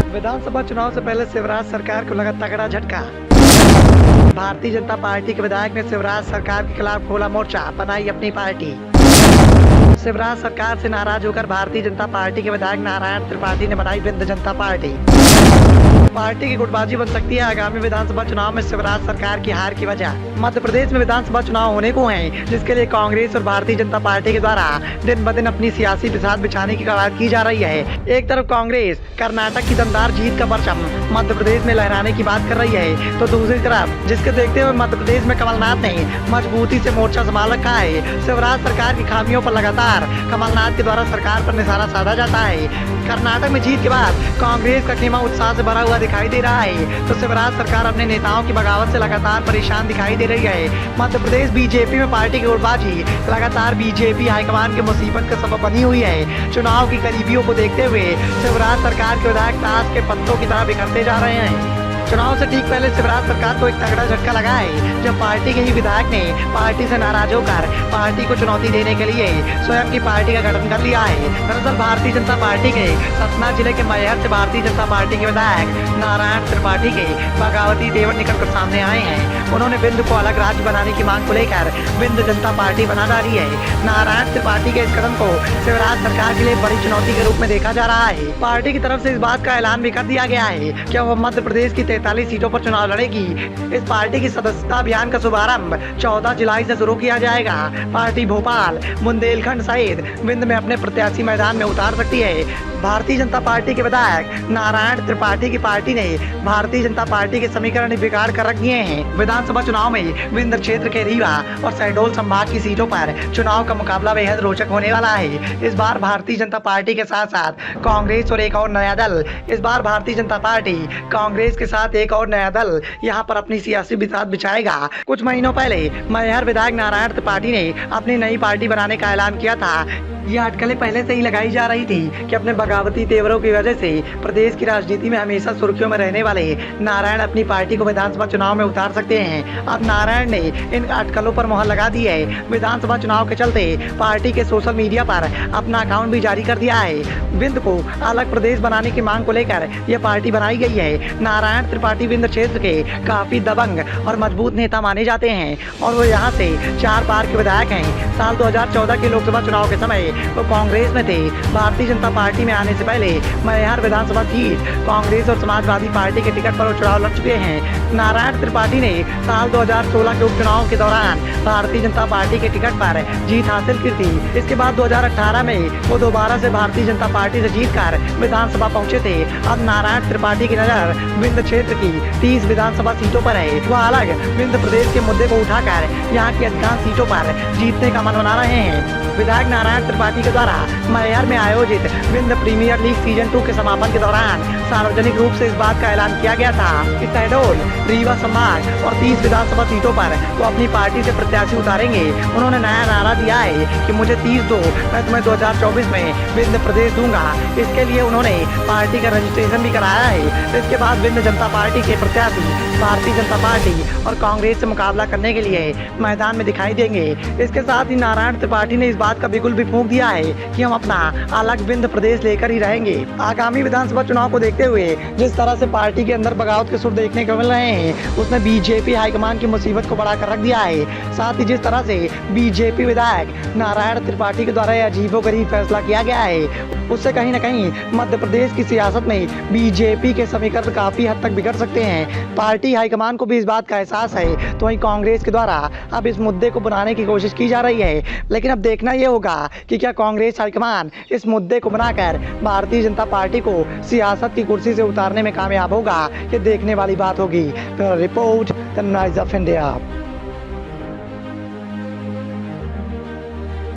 विधानसभा चुनाव से पहले शिवराज सरकार को लगा तगड़ा झटका। भारतीय जनता पार्टी के विधायक ने शिवराज सरकार के खिलाफ खोला मोर्चा, बनाई अपनी पार्टी। शिवराज सरकार से नाराज होकर भारतीय जनता पार्टी के विधायक नारायण त्रिपाठी ने बनाई विंध्य जनता पार्टी। पार्टी की गुटबाजी बन सकती है आगामी विधानसभा चुनाव में शिवराज सरकार की हार की वजह। मध्य प्रदेश में विधानसभा चुनाव होने को हैं, जिसके लिए कांग्रेस और भारतीय जनता पार्टी के द्वारा दिन ब दिन अपनी सियासी बिसात बिछाने की कवायद की जा रही है। एक तरफ कांग्रेस कर्नाटक की दमदार जीत का परचम मध्य प्रदेश में लहराने की बात कर रही है, तो दूसरी तरफ जिसके देखते हुए मध्य प्रदेश में कमलनाथ ने मजबूती से मोर्चा संभाल रखा है। शिवराज सरकार की खामियों पर लगातार कमलनाथ के द्वारा सरकार पर निशाना साधा जाता है। कर्नाटक में जीत के बाद कांग्रेस का खेमा उत्साह से भरा हुआ दिखाई दे रहा है, तो शिवराज सरकार अपने नेताओं की बगावत से लगातार परेशान दिखाई दे रही है। मध्य प्रदेश बीजेपी में पार्टी की गुटबाजी लगातार बीजेपी हाईकमान की मुसीबत का सबब बनी हुई है। चुनाव की करीबियों को देखते हुए शिवराज सरकार के विधायक ताश के पत्तों की तरह बिखरते जा रहे हैं। चुनाव से ठीक पहले शिवराज सरकार को एक तगड़ा झटका लगा है, जब पार्टी के ही विधायक ने पार्टी से नाराज होकर पार्टी को चुनौती देने के लिए स्वयं की पार्टी का गठन कर लिया है। दरअसल भारतीय जनता पार्टी के सतना जिले के मैहर से भारतीय जनता पार्टी के विधायक नारायण त्रिपाठी के बगावती तेवर निकल कर सामने आए हैं। उन्होंने विंध्य को अलग राज्य बनाने की मांग को लेकर विंध्य जनता पार्टी बना डाली है। नारायण त्रिपाठी के इस कदम को शिवराज सरकार के लिए बड़ी चुनौती के रूप में देखा जा रहा है। पार्टी की तरफ से इस बात का ऐलान भी कर दिया गया है कि वह मध्य प्रदेश की 43 सीटों पर चुनाव लड़ेगी। इस पार्टी की सदस्यता अभियान का शुभारंभ 14 जुलाई से शुरू किया जाएगा। पार्टी भोपाल, बुंदेलखंड सहित विंध्य में अपने प्रत्याशी मैदान में उतार सकती है। भारतीय जनता पार्टी के विधायक नारायण त्रिपाठी की पार्टी ने भारतीय जनता पार्टी के समीकरण बिगाड़ कर रख दिए हैं। विधानसभा चुनाव में विंध्य क्षेत्र के रीवा और शहडोल संभाग की सीटों पर चुनाव का मुकाबला बेहद रोचक होने वाला है। इस बार भारतीय जनता पार्टी के साथ साथ कांग्रेस और एक और नया दल भारतीय जनता पार्टी कांग्रेस के साथ एक और नया दल यहाँ पर अपनी सियासी बिसात बिछाएगा। कुछ महीनों पहले मैहर विधायक नारायण त्रिपाठी ने अपनी नई पार्टी बनाने का ऐलान किया था। ये अटकलें पहले से ही लगाई जा रही थी कि अपने बगावती तेवरों की वजह से प्रदेश की राजनीति में हमेशा सुर्खियों में रहने वाले नारायण अपनी पार्टी को विधानसभा चुनाव में उतार सकते हैं। अब नारायण ने इन अटकलों पर मुहर लगा दी है। विधानसभा चुनाव के चलते पार्टी के सोशल मीडिया पर अपना अकाउंट भी जारी कर दिया है। विंध्य को अलग प्रदेश बनाने की मांग को लेकर यह पार्टी बनाई गई है। नारायण त्रिपाठी विंध्य क्षेत्र के काफी दबंग और मजबूत नेता माने जाते हैं और वो यहाँ से 4 बार के विधायक हैं। साल 2014 के लोकसभा चुनाव के समय वो कांग्रेस में थे। भारतीय जनता पार्टी में आने से पहले मैहर विधानसभा सीट कांग्रेस और समाजवादी पार्टी के टिकट पर वो चुनाव लड़ चुके हैं। नारायण त्रिपाठी ने साल 2016 के उपचुनाव के दौरान भारतीय जनता पार्टी के टिकट पर जीत हासिल की थी। इसके बाद 2018 में वो दोबारा से भारतीय जनता पार्टी से जीतकर विधानसभा पहुंचे थे। अब नारायण त्रिपाठी की नजर विंध्य क्षेत्र की 30 विधानसभा सीटों पर है। वह अलग विंध्य प्रदेश के मुद्दे को उठाकर यहाँ की अधिकांश सीटों पर जीतने का मन बना रहे हैं। विधायक नारायण त्रिपाठी के द्वारा मैहर में आयोजित विंध्य प्रीमियर लीग सीजन 2 के समापन के दौरान सार्वजनिक रूप से इस बात का ऐलान किया गया था कि शहडोल, रीवा संभाग और 30 विधानसभा सीटों पर वो अपनी पार्टी से प्रत्याशी उतारेंगे। उन्होंने नया नारा दिया है कि मुझे 30 दो, मैं तुम्हें 2024 में विंध्य प्रदेश दूंगा। इसके लिए उन्होंने पार्टी का रजिस्ट्रेशन भी कराया है। इसके बाद विंध्य जनता पार्टी के प्रत्याशी भारतीय जनता पार्टी और कांग्रेस से मुकाबला करने के लिए मैदान में दिखाई देंगे। इसके साथ ही नारायण त्रिपाठी ने इस बात का बिगुल भी फूंक दिया है कि हम अपना अलग विंध्य प्रदेश लेकर ही रहेंगे। आगामी विधानसभा चुनाव को देखते हुए जिस तरह से पार्टी के अंदर बगावत के सुर देखने को मिल रहे हैं, उसने बीजेपी हाईकमान की मुसीबत को बढ़ाकर रख दिया है। साथ ही जिस तरह से बीजेपी विधायक नारायण त्रिपाठी के द्वारा अजीबोगरीब फैसला किया गया है, उससे कहीं न कहीं मध्य प्रदेश की सियासत में बीजेपी के समीकरण काफी हद तक बिगड़ सकते हैं। पार्टी हाईकमान को भी इस बात का एहसास है, तो वहीं कांग्रेस के द्वारा अब इस मुद्दे को बनाने की कोशिश की जा रही है। लेकिन अब देखना यह होगा कि क्या कांग्रेस हाईकमान इस मुद्दे को बनाकर भारतीय जनता पार्टी को सियासत की कुर्सी से उतारने में कामयाब होगा। ये देखने वाली बात होगी। Report the noise of India.